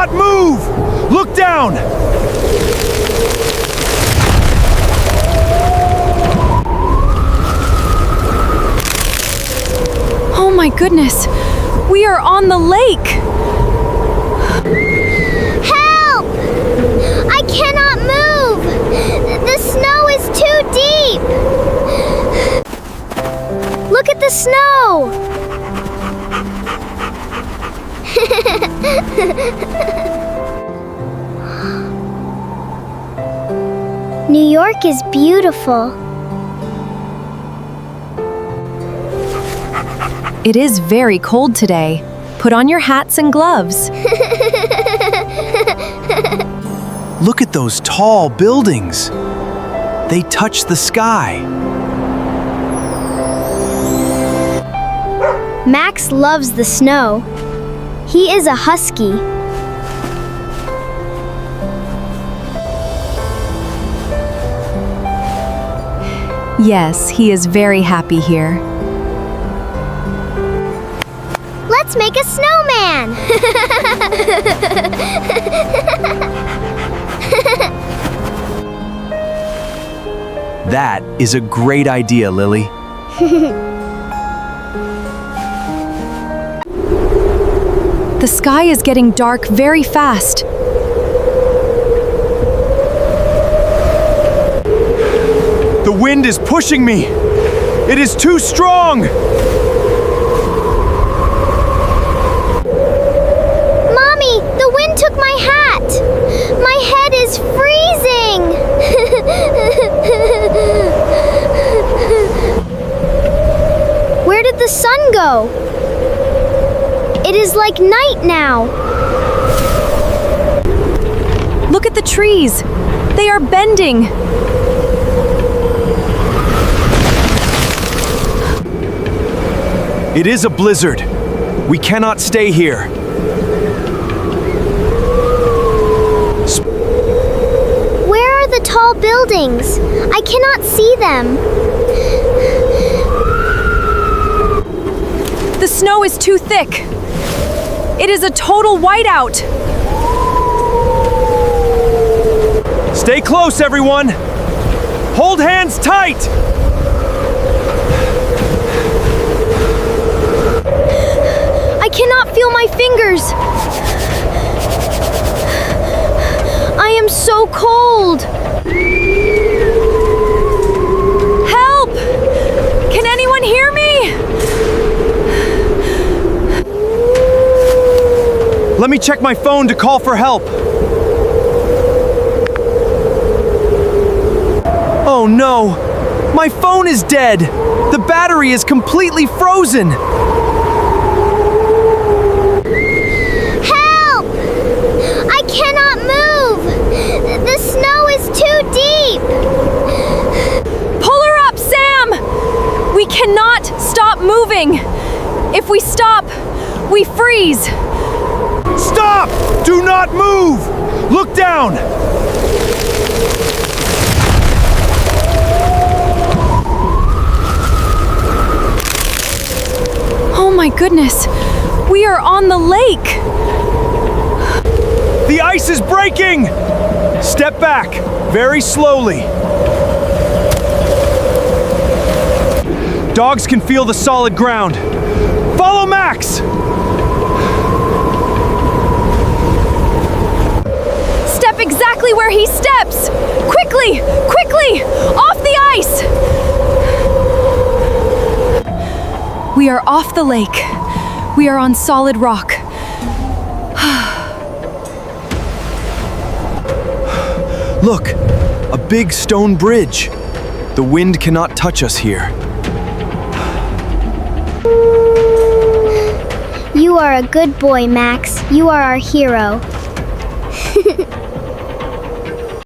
not move! Look down! Oh my goodness! We are on the lake! Help! I cannot move! The snow is too deep! Look at the snow! New York is beautiful. It is very cold today. Put on your hats and gloves. Look at those tall buildings. They touch the sky. Max loves the snow. He is a husky. Yes, he is very happy here. Let's make a snowman! That is a great idea, Lily. The sky is getting dark very fast. The wind is pushing me. It is too strong. Mommy, the wind took my hat. My head is freezing. Where did the sun go? It is like night now. Look at the trees. They are bending. It is a blizzard. We cannot stay here. Where are the tall buildings? I cannot see them. The snow is too thick. It is a total whiteout. Stay close, everyone. Hold hands tight. I cannot feel my fingers. I am so cold. Help! Can anyone hear me? Let me check my phone to call for help. Oh no! My phone is dead! The battery is completely frozen! Help! I cannot move! The snow is too deep! Pull her up, Sam! We cannot stop moving. If we stop, we freeze. Stop! Do not move! Look down! Oh my goodness, we are on the lake. The ice is breaking! Step back, very slowly. Dogs can feel the solid ground. Follow Max! Step exactly where he steps. Quickly, quickly, off the ice. We are off the lake. We are on solid rock. Look, a big stone bridge. The wind cannot touch us here. You are a good boy, Max. You are our hero.